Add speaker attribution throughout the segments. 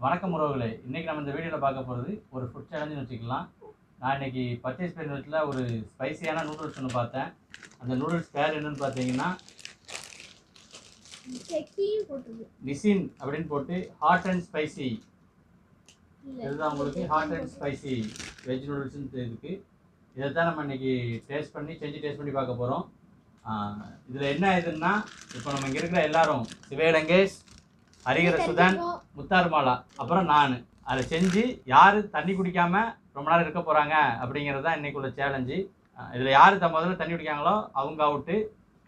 Speaker 1: வணக்கம் உறவுகளே, இன்றைக்கி நம்ம இந்த வீடியோவில் பார்க்க போகிறது ஒரு ஃபுட் சேலஞ்சுன்னு வச்சுக்கலாம். நான் இன்றைக்கி பர்ச்சேஸ் பண்ணினதில் ஒரு ஸ்பைசியான நூடுல்ஸ் ஒன்று பார்த்தேன். அந்த நூடுல்ஸ் பேர் என்னென்னு பார்த்தீங்கன்னா நிசின் அப்படின்னு போட்டு ஹாட் அண்ட் ஸ்பைசி. இதுதான் உங்களுக்கு ஹாட் அண்ட் ஸ்பைசி வெஜ் நூடுல்ஸ்ன்னு இருக்குது. இதை தான் நம்ம இன்றைக்கி டேஸ்ட் பண்ணி பார்க்க போகிறோம். இதில் என்ன இதுன்னா, இப்போ நம்ம இங்கே இருக்கிற எல்லாரும் சிவேலங்கேஷ், ஹரிகர சுதன், முத்தார்மாலா, அப்புறம் நான் அதை செஞ்சு யார் தண்ணி குடிக்காமல் ரொம்ப நேரம் இருக்க போகிறாங்க அப்படிங்கிறது தான் இன்றைக்கி உள்ள சேலஞ்சு. இதில் யார் முதல்ல தண்ணி குடிக்காங்களோ அவங்க அவுட்டு.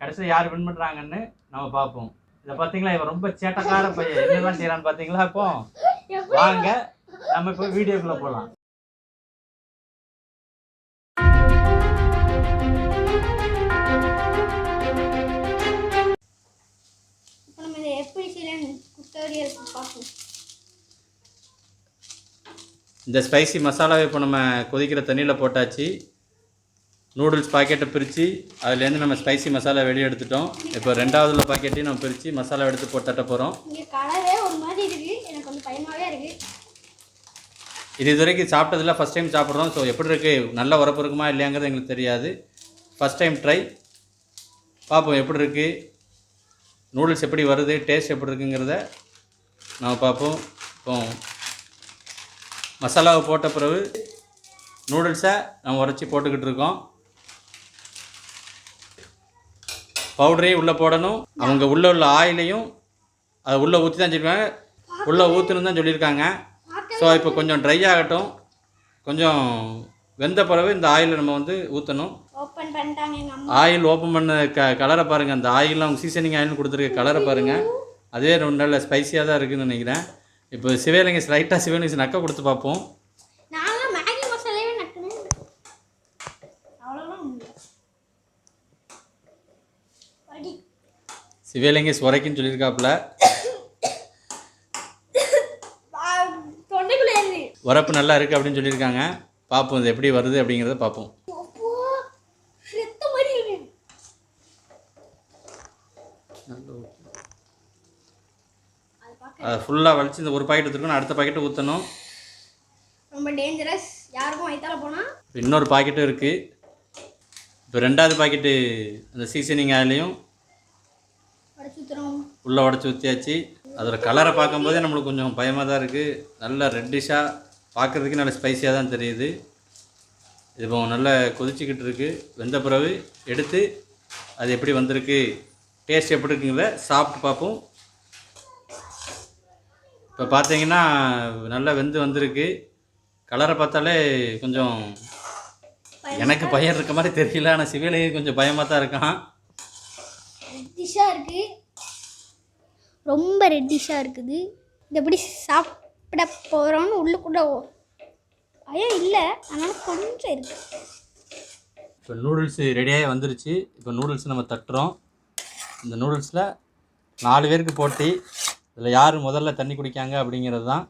Speaker 1: கடைசியில் யார் வின் பண்ணுறாங்கன்னு நம்ம பார்ப்போம். இதை பார்த்தீங்களா, இவன் ரொம்ப சேட்டக்கார பையன் என்னெல்லாம் செய்கிறான்னு பார்த்தீங்களா. இப்போ வாங்க நம்ம இப்போ வீடியோக்குள்ளே போகலாம். இந்த ஸ்பைசி மசாலாவை இப்போ நம்ம கொதிக்கிற தண்ணியில் போட்டாச்சு. நூடுல்ஸ் பாக்கெட்டை பிரித்து அதுலேருந்து நம்ம ஸ்பைசி மசாலா வெளியே எடுத்துட்டோம். இப்போ ரெண்டாவதுல பாக்கெட்டையும் நம்ம பிரித்து மசாலா எடுத்து போட்டு தட்ட போகிறோம். இது வரைக்கும் சாப்பிட்டதில்ல, ஃபஸ்ட் டைம் சாப்பிட்றோம். ஸோ எப்படி இருக்குது, நல்ல உரப்பு இருக்குமா இல்லையாங்கிறது எங்களுக்கு தெரியாது. ஃபஸ்ட் டைம் ட்ரை பார்ப்போம் எப்படி இருக்குது, நூடுல்ஸ் எப்படி வருது, டேஸ்ட் எப்படி இருக்குங்கிறத நம்ம பார்ப்போம். இப்போ மசாலாவை போட்ட பிறகு நூடுல்ஸை நம்ம உரைச்சி போட்டுக்கிட்டு இருக்கோம். பவுடரையும் உள்ளே போடணும். அவங்க உள்ளே உள்ள ஆயிலையும் அதை உள்ளே ஊற்றி தான் சொல்லியிருக்காங்க, உள்ளே ஊற்றணும் தான் சொல்லியிருக்காங்க. ஸோ இப்போ கொஞ்சம் ட்ரை ஆகட்டும். கொஞ்சம் வெந்த பிறகு இந்த ஆயிலை நம்ம வந்து ஊற்றணும். ஆயில் ஓப்பன் பண்ண கலரை பாருங்கள். அந்த ஆயிலில் அவங்க சீசனிங் ஆயில்னு கொடுத்துருக்க கலரை பாருங்கள். அதே ரொம்ப நல்ல ஸ்பைஸியாக தான் இருக்குதுன்னு நினைக்கிறேன். இப்போ சிவேலிங்கஸ் லைட்டாக சிவேலிங்கஸ் நக்க கொடுத்து பார்ப்போம். சிவேலிங்கஸ் உரைக்குன்னு சொல்லியிருக்காப்புல. உரப்பு நல்லா இருக்குது அப்படின்னு சொல்லியிருக்காங்க. பார்ப்போம் இது எப்படி வருது அப்படிங்கிறத பார்ப்போம். அதை ஃபுல்லாக வலிச்சு இந்த ஒரு பாக்கெட் எடுத்துருக்கணும். அடுத்த பாக்கெட்டு ஊற்றணும். ரொம்ப டேஞ்சரஸ், யாருக்கும் வயிற்றால போனால். இன்னொரு பாக்கெட்டும் இருக்குது. இப்போ ரெண்டாவது பாக்கெட்டு அந்த சீசனிங் ஆயிலையும் உள்ளே உடச்சி ஊற்றியாச்சு. அதில் கலரை பார்க்கும்போதே நம்மளுக்கு கொஞ்சம் பயமாக தான் இருக்குது. நல்லா ரெட்டிஷாக பார்க்குறதுக்கு நல்ல ஸ்பைஸியாக தான் தெரியுது. இது இப்போ நல்லா கொதிச்சிக்கிட்டு இருக்குது. வெந்த பிறகு எடுத்து அது எப்படி வந்திருக்கு, டேஸ்ட் எப்படி இருக்குங்கிறத சாப்பிட்டு பார்ப்போம். இப்போ பார்த்தீங்கன்னா நல்லா வெந்து வந்திருக்கு. கலரை பார்த்தாலே கொஞ்சம் எனக்கு பயம் இருக்க மாதிரி தெரியல, ஆனால் சிவிலையும் கொஞ்சம் பயமாக தான் இருக்கான்.
Speaker 2: ரெட்டிஷாக இருக்குது, ரொம்ப ரெட்டிஷாக இருக்குது. இது எப்படி சாப்பிட போகிறோன்னு உள்ளுக்குள்ள பயம் இல்லை, அதனால் கொஞ்சம் இருக்குது.
Speaker 1: இப்போ நூடுல்ஸ் ரெடியாகி வந்துருச்சு. இப்போ நூடுல்ஸ் நம்ம தட்டுறோம். இந்த நூடுல்ஸில் 4 பேருக்கு போட்டி. இதில் யார் முதல்ல தண்ணி குடிக்காங்க அப்படிங்கிறது தான்.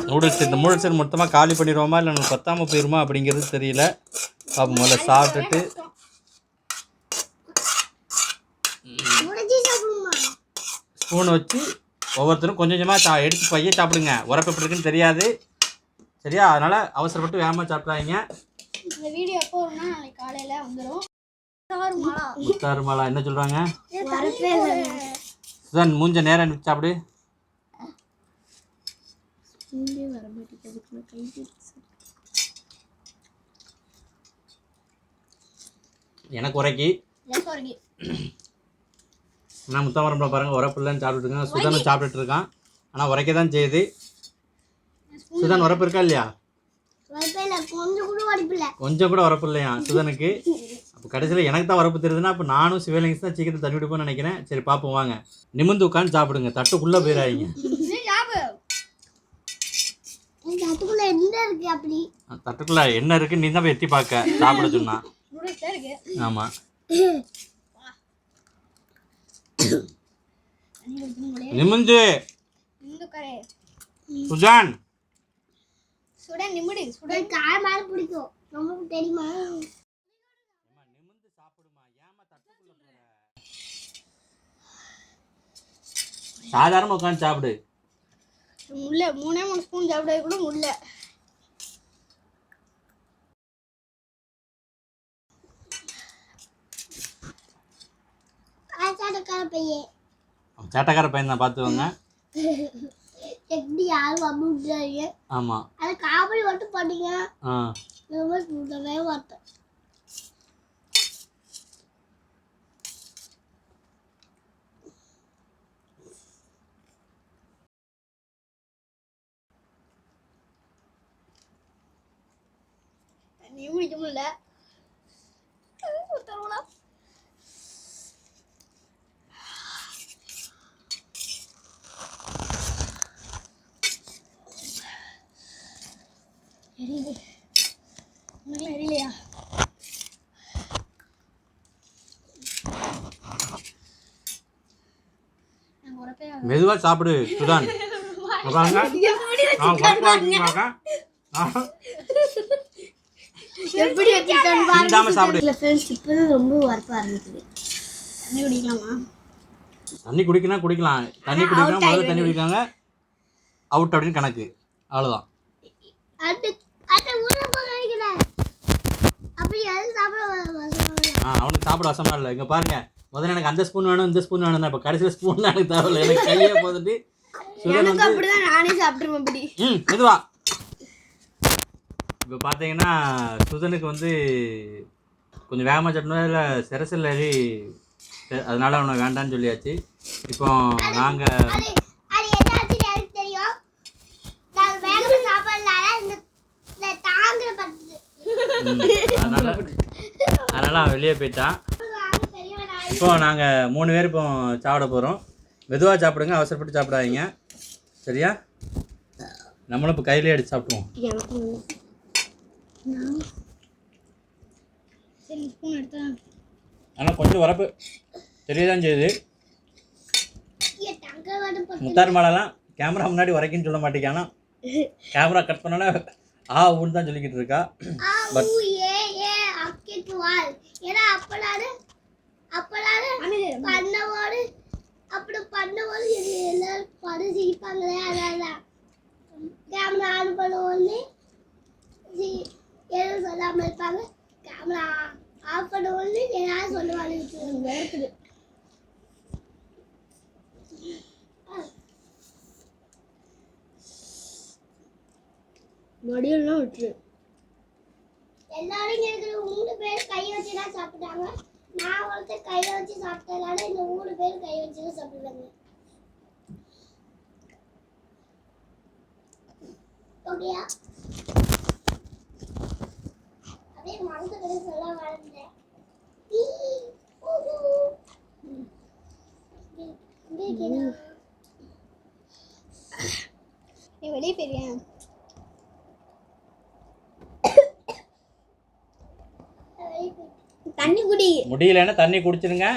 Speaker 1: நூடுல்ஸ் இந்த நூடுல்ஸ் மொத்தமாக காலி பண்ணிடுவோமா இல்லை நம்ம பத்தாமல் போயிடுமா அப்படிங்கிறது தெரியல. அப்போ முதல்ல சாப்பிட்டுட்டு ஸ்பூனை வச்சு ஒவ்வொருத்தரும் கொஞ்சம் கொஞ்சமாக எடுத்து பைய சாப்பிடுங்க. உரப்பு எப்படி இருக்குன்னு தெரியாது, சரியா? அதனால் அவசரப்பட்டு வேகமாக சாப்பிட்றாங்க.
Speaker 2: இந்த வீடியோ எப்போ வரும்னா நாளைக்கு காலையில் வந்துடும்.
Speaker 1: முத்தாறுமாலா என்ன சொல்கிறாங்க? சுதன் மூஞ்ச நேரம் சாப்பிடு. எனக்கு உரைக்கி நான் முத்தாமரம்ல பாருங்கள் உரப்பு இல்லைன்னு சாப்பிட்டுருக்கேன். சுதனும் சாப்பிட்டுட்டு இருக்கான், ஆனால் உரைக்க தான் செய்யுது. சுதன் உரப்பு இருக்கா இல்லையா? கொஞ்சம் கூட உரப்பு இல்லையா சுதனுக்கு. அப்போ கடைசியில் எனக்கு தான் உரப்பு தெரியுதுன்னா அப்போ நானும் சிவலிங்ஸ் தான் சீக்கிரம் தண்ணி விடுப்போன்னு நினைக்கிறேன். சரி பார்ப்போம் வாங்க. நிமிந்து உட்காந்து சாப்பிடுங்க, தட்டுக்குள்ளே போயிடாதீங்க. தட்டுக்குள்ள என்ன இருக்கு நீ தான் போய் எத்தி பார்க்க சாப்பிட சொன்னா. ஆமாம், நிமிந்து சுஜான்
Speaker 2: சுடன் நிமிடு. சுடன் காய் மேல பிடிக்கும், ரொம்ப தெரியுமா? நிமிந்து சாப்பிடுமா, ஏமா தட்டுக்குள்ள போற?
Speaker 1: சாதாரணமாக உட்காந்து சாப்பிடு.
Speaker 2: முல்லை 3 ஸ்பூன் சாப்பிட கூட முல்லை.
Speaker 1: சேட்டக்கார பையன் தான் பார்த்துக்கோங்க.
Speaker 2: எப்படி யாரும் அமுட்டாங்க.
Speaker 1: ஆமாம்,
Speaker 2: அது காமெடி மட்டும் பண்ணீங்க.
Speaker 1: ஆ
Speaker 2: சுடவே மாட்டேன். நீ குடிக்க முடியல. எரியலையா?
Speaker 1: மெதுவா சாப்பிடு சுதான்.
Speaker 2: எப்படி வச்சிருக்கான்னு பாருங்க
Speaker 1: சாப்பிடு.
Speaker 2: ஃப்ரெண்ட்ஸ், இப்பதான் ரொம்ப வரப்ப ஆரம்பிக்குது. தண்ணி குடிக்கலாமா?
Speaker 1: தண்ணி குடிக்கலாம் குடிக்கலாம். தண்ணி குடிக்கலாம், முதல்ல தண்ணி குடிக்காங்க அவுட் அப்படின்னு கணக்கு. அவ்வளோதான். அவனுக்கு சாப்பிட வசமா இல்லை. இங்கே பாருங்க, முதல்ல எனக்கு அந்த ஸ்பூன் வேணும் இந்த ஸ்பூன் வேணும், இப்போ கடைசியில் ஸ்பூன் எனக்கு தேவையில்லை. எனக்கு கையே போதுட்டு சுதன் வந்து
Speaker 2: அப்படிதான் நானே சாப்பிட்டுருவேன். அப்படி
Speaker 1: மெதுவா. இப்போ பார்த்தீங்கன்னா சுதனுக்கு வந்து கொஞ்சம் வேகமாக சட்டணும், இல்லை சிரசில் ஏறி, அதனால அவனை வேண்டான்னு சொல்லியாச்சு. இப்போ நாங்கள் அதனால அவன் வெளியே போயிட்டான். இப்போ நாங்கள் 3 பேர் இப்போ சாப்பிட போகிறோம். மெதுவாக சாப்பிடுங்க, அவசரப்பட்டு சாப்பிடாதீங்க, சரியா? நம்மளும் இப்போ கையிலே எடுத்து சாப்பிடுவோம். ஆனால் கொஞ்சம் வரப்பு தெரியதான் செய்யுது. முத்தார் மாடெல்லாம் கேமரா முன்னாடி வரைக்கும்னு சொல்ல மாட்டேங்கானா, கேமரா கட் பண்ணோன்னா ஊன்னு தான் சொல்லிக்கிட்டு இருக்கா. பட்
Speaker 2: அப்படி பண்ணும்போது எல்லாரும் பரிசிப்பாங்களே, அதெல்லாம் கேமரா ஆன் பண்ணுவோன்னு எதுவும் சொல்லாமல் இருப்பாங்க. கேமரா ஆஃப் பண்ணுவோன்னு எல்லாரும் சொல்லுவாங்க. மடியெல்லாம் விட்டுரு. எல்லாரும் இருக்கிற 3 பேர் கையை வச்சு தான் சாப்பிட்டாங்க. நான் ஒருத்தர் கையில வச்சு சாப்பிட்டதால இந்த 3 பேர் கை வச்சு தான் சாப்பிடுவாங்க. ஓகேயா? அப்படியே மனசுக்கு சொல்ல வரேன். நீ வெளியே போறியா? தண்ணி குடி.
Speaker 1: முடியலன்னா தண்ணி குடிச்சிருங்க.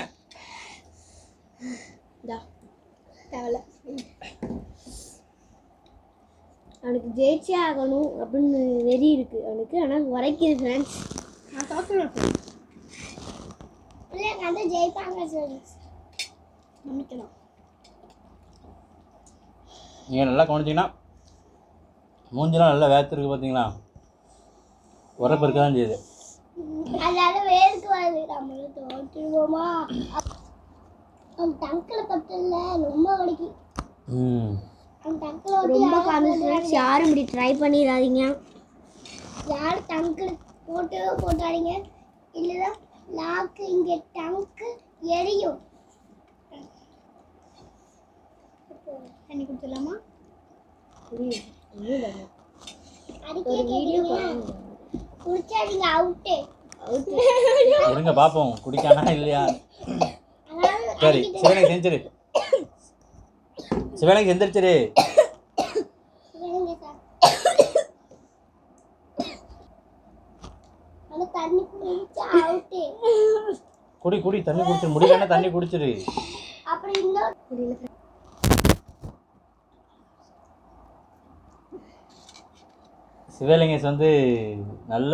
Speaker 2: அவனுக்கு ஜெயிச்சே ஆகணும் அப்படின்னு வெறி இருக்கு அவனுக்கு. ஆனால் உரைக்குது ஃப்ரெண்ட்ஸ். நான் சாப்பிடுவேன். ஜெயிப்பாங்க நம்பிக்கலாம்.
Speaker 1: நீங்கள் நல்லா கவனிச்சிங்கன்னா மூஞ்செல்லாம் நல்லா வேர்த்துருக்கு பார்த்தீங்களா? உரப்பு இருக்க தான் செய்யுது.
Speaker 2: அதனால வேருக்கு வருது. நம்மளும் தோற்றுவோமா? அவன் டங்கில் பட்டல ரொம்ப வலிக்கும். ரொம்ப கான்சன்ட்ரேட். யாரும் இப்படி ட்ரை பண்ணிடாதீங்க. யாரும் டங்கில் போட்டாதீங்க. இல்லைன்னா லாக்கு இங்கே டங்கு எரியும். தண்ணி குடிச்சலாமா? குடிச்சாதீங்க, அவுட்டு.
Speaker 1: இருங்க பார்ப்போம் குடிக்கானா இல்லையா. சரி, சிவனுக்கு செஞ்சிரு. சிவனுக்கு எந்திரிச்சிரு. குடி குடி தண்ணி குடிச்சிரு. முடியலன்னா தண்ணி குடிச்சிரு. சிவலிங்கேஷ் வந்து நல்ல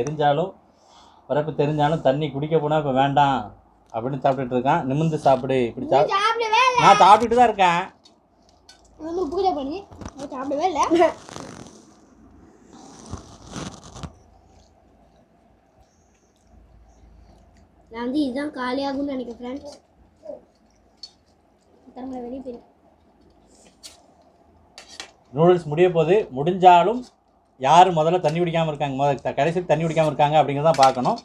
Speaker 1: எரிஞ்சாலும் வரப்பு தெரிஞ்சாலும் தண்ணி குடிக்க போனால் இப்போ வேண்டாம் அப்படின்னு சாப்பிட்டுட்டு இருக்கான். நிமிர்ந்து சாப்பிடு. இப்படி நான் சாப்பிட்டுட்டு தான் இருக்கேன்.
Speaker 3: வந்து உப்பு கிட்ட பண்ணி சாப்பிடவே இல்லை.
Speaker 2: நான் வந்து இதுதான் காலியாகும்னு நினைக்கிறேன் ஃப்ரெண்ட்ஸ்.
Speaker 3: தரங்களை வெளியே போயிடும்.
Speaker 1: நூடுல்ஸ் முடிய போகுது. முடிஞ்சாலும் யார் முதல்ல தண்ணி குடிக்காமல் இருக்காங்க, கடைசிக்கு தண்ணி குடிக்காமல் இருக்காங்க அப்படிங்கிறத பார்க்கணும்.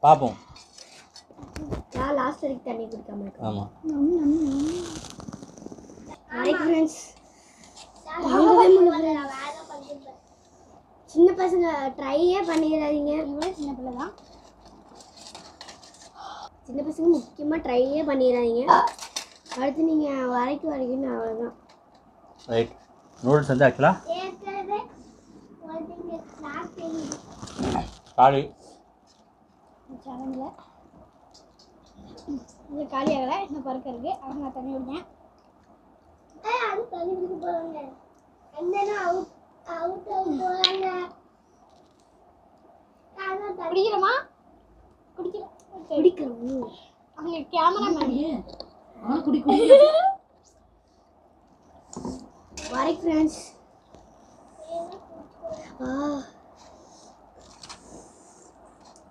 Speaker 1: பார்ப்போம்.
Speaker 2: நான் லாஸ்ட் வரைக்கும் தண்ணி குடிக்காம இருக்கேன்.
Speaker 1: ஆமாம்
Speaker 2: ஃப்ரெண்ட்ஸ் வாங்கவே முடியல. சின்ன பசங்க ட்ரையே பண்ணிடாதீங்க.
Speaker 3: இவ்வளோ சின்ன பிள்ளை தான்.
Speaker 2: சின்ன பசங்க முக்கியமாக ட்ரையே பண்ணிடாதீங்க. அடுத்து நீங்கள் வரைக்கும் அவ்வளோதான்.
Speaker 1: ரைட். நூடுல்ஸ் வந்து ஆக்சுவலாக காலி
Speaker 3: சேலஞ்சில் இது காலியாகலை. இன்னும் பறக்க இருக்குது. அவங்க நான் தண்ணி விடுறேன். குடிக்கிறோமா?
Speaker 2: குடிக்கிறோம்.
Speaker 3: அவங்க கேமராமேன்
Speaker 2: வரை ஃப்ரெண்ட்ஸ்.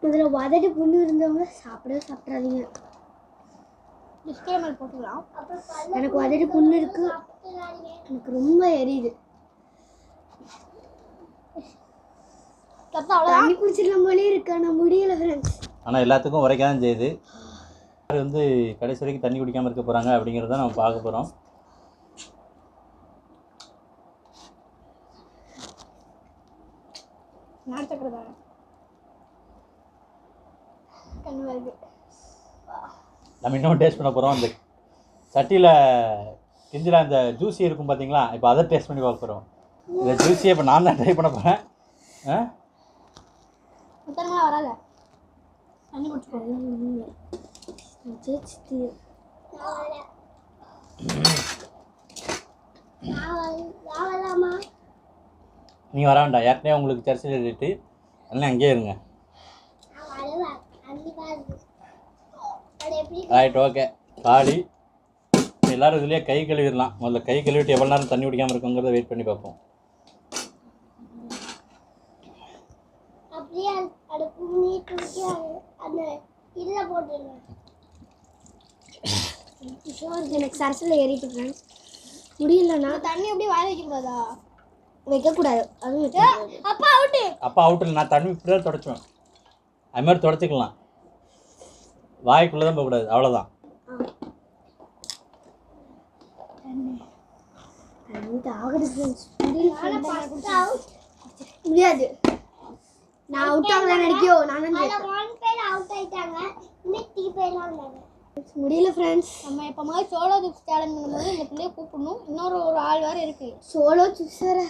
Speaker 2: இதில் வதடி புண்ணு இருந்தவங்க சாப்பிடாதீங்க.
Speaker 3: டிஸ்க்ளைமர் போட்டுக்கலாம்.
Speaker 2: எனக்கு வதடி புண்ணு இருக்கு. எனக்கு ரொம்ப எரியுது. தண்ணி குடிச்சிடலாம் போலே இருக்கு. ஆனால் முடியல ஃப்ரெண்ட்ஸ்.
Speaker 1: ஆனால் எல்லாத்துக்கும் உரைக்க தான் செய்யுது. யார் வந்து கடைசி வரைக்கும் தண்ணி குடிக்காமல் இருக்க போகிறாங்க அப்படிங்கிறத நம்ம பார்க்க போகிறோம். நம்ம இன்னும் டேஸ்ட் பண்ண போகிறோம். அந்த சட்டியில் கிஞ்சில் அந்த ஜூஸி இருக்கும் பார்த்தீங்களா, இப்போ அதை டேஸ்ட் பண்ணி பார்க்க போகிறோம். இந்த ஜூஸியை இப்போ நான் தான் ட்ரை பண்ண போகிறேன்.
Speaker 3: வராத தண்ணி குடிச்சுக்கோ.
Speaker 1: நீ வர வேண்டாம். ஏற்கனவே உங்களுக்கு சர்ச்சை எழுதிட்டு எல்லாம் அங்கேயே இருங்க. Right, okay. காலி. எல்லோரும் இதுலேயே கை கழுவிடலாம். முதல்ல கை கழுவிட்டு எவ்வளோ நேரம் தண்ணி குடிக்காமல் இருக்குங்கிறத வெயிட் பண்ணி பார்ப்போம்.
Speaker 2: எனக்கு சரசில் ஏறிட்டு ஃப்ரெண்ட்ஸ். முடியலண்ணா.
Speaker 3: தண்ணி அப்படியே வாய வைக்கக்கூடாதா?
Speaker 2: வைக்கக்கூடாது. அதுவும்
Speaker 3: அப்பா அவுட்டு.
Speaker 1: அப்பா அவுட்டில் நான் தண்ணி இப்படி தான் தொடச்சுவேன். அது மாதிரி தொடச்சிக்கலாம். வாய்க்குள்ளே தான் போகக்கூடாது. அவ்வளோதான்.
Speaker 2: முடியாது. நான் அவுட் ஆகல நினைக்கோ. முடியல ஃப்ரெண்ட்ஸ்.
Speaker 3: நம்ம இப்போ மாதிரி சோலோ சிப்ஸ் சேலஞ்ச் பண்ணும்போது இந்த பிள்ளைய கூப்பிடணும். இன்னொரு ஆள் வேறு இருக்குது.
Speaker 2: சோலோ சிப்ஸ் வேறு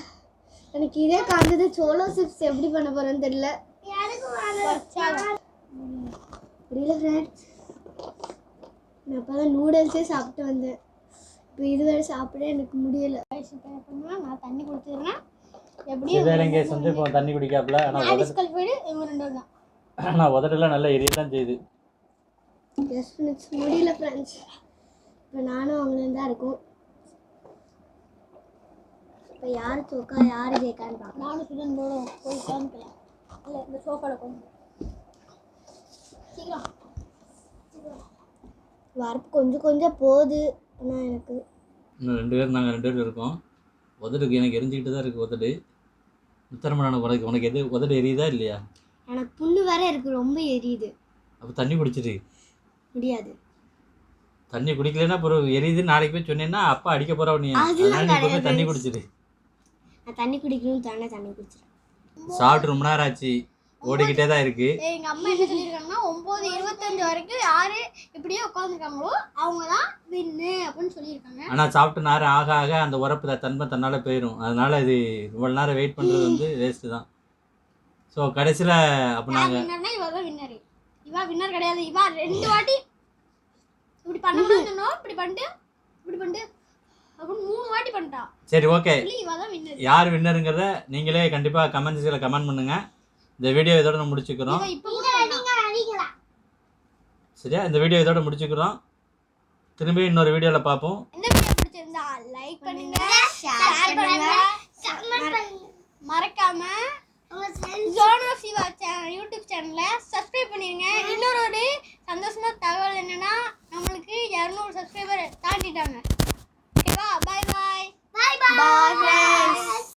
Speaker 2: எனக்கு இதே காந்தது. சோலோ சிப்ஸ் எப்படி பண்ண போகிறேன்னு தெரியல. முடியல ஃப்ரெண்ட்ஸ். நான் அப்போ தான் நூடுல்ஸே சாப்பிட்டு வந்தேன். இப்போ இது வேறு சாப்பிட எனக்கு முடியலை.
Speaker 3: நான் தண்ணி குடிச்சிடுறேன்.
Speaker 1: எப்படியும் வந்து இப்போ தண்ணி குடிக்காப்புல. ஆனால் உதடெல்லாம் நல்லா எரியதான் செய்யுது.
Speaker 2: எஸ் ஃப்ரெண்ட்ஸ், முடியல ஃப்ரெண்ட்ஸ். இப்போ நானும் அவங்களும் தான் இருக்கும். இப்போ யார் தோக்கா யார் ஜெயிக்கான்னு பார்க்கலாம்.
Speaker 3: நானும் சுதனோட போய் உட்காந்துக்கலாம். இல்லை இந்த சோஃபாவில் கொஞ்சம் சீக்கிரம்
Speaker 2: வரப்பு கொஞ்சம் கொஞ்சம் போகுது. ஆனால் எனக்கு
Speaker 1: இன்னும் 2 பேர், நாங்கள் 2 பேர் இருக்கோம். உதடுக்கு எனக்கு எரிஞ்சிக்கிட்டு தான் இருக்குது உதடு. உத்தரமான உனக்கு எது உதடு எரியுதா இல்லையா?
Speaker 2: எனக்கு புண்ணு வேற இருக்குது. ரொம்ப எரியுது.
Speaker 1: அப்போ தண்ணி குடிச்சிட்டு
Speaker 2: முடியாது.
Speaker 1: தண்ணி குடிக்கலன்னா அப்புறம் எரியுது நாளைக்கு போய் சொன்னேன்னா அப்பா அடிக்க போகிறா நீ. அதனால தண்ணி குடிச்சிட்டு.
Speaker 2: நான் தண்ணி குடிக்கணும் தானே தண்ணி குடிச்சிட்டேன்.
Speaker 1: சாப்பிட்டு ரொம்ப நேரம் ஆச்சு. ஓடிக்கிட்டே தான் இருக்கு.
Speaker 3: எங்கள் அம்மா என்ன சொல்லியிருக்காங்கன்னா 9:25 வரைக்கும் யார் இப்படியே உட்காந்துருக்காங்களோ அவங்க தான் வின்னு அப்படின்னு சொல்லியிருக்காங்க. ஆனால்
Speaker 1: சாப்பிட்டு நேரம் ஆக ஆக அந்த உரப்பு தன்மை தன்னால் போயிடும். அதனால இது இவ்வளோ நேரம் வெயிட் பண்ணுறது வந்து வேஸ்ட்டு தான். ஸோ கடைசியில் அப்போ நாங்கள்
Speaker 3: வின்னர்னா இவ தான் வின்னரு. இவா வின்னர் கிடையாது. இவா 2 வாட்டி இப்படி பண்ணணும்னு சொன்னோம். இப்படி பண்ணிட்டு அப்படின்னு 3 வாட்டி பண்ணிட்டா.
Speaker 1: சரி, ஓகே.
Speaker 3: இவா தான் வின்னர்.
Speaker 1: யார் வின்னருங்கிறத நீங்களே கண்டிப்பாக கமெண்ட்ஸில் கமெண்ட் பண்ணுங்கள். இந்த வீடியோ இதோட நம்ம முடிச்சுக்கிறோம். சரியா? இந்த வீடியோ இதோட முடிச்சுக்கிறோம். திரும்பி இன்னொரு வீடியோவில் பார்ப்போம்.
Speaker 3: இந்த வீடியோ பிடிச்சிருந்தா லைக் பண்ணுங்க, ஷேர் பண்ணுங்க, மறக்காம ஜோனோ சிவா யூடியூப் சேனலை சப்ஸ்கிரைப் பண்ணிடுங்க. இன்னொரு சந்தோஷமான தகவல் என்னன்னா நம்மளுக்கு 200 சப்ஸ்கிரைபர் தாண்டிட்டாங்க.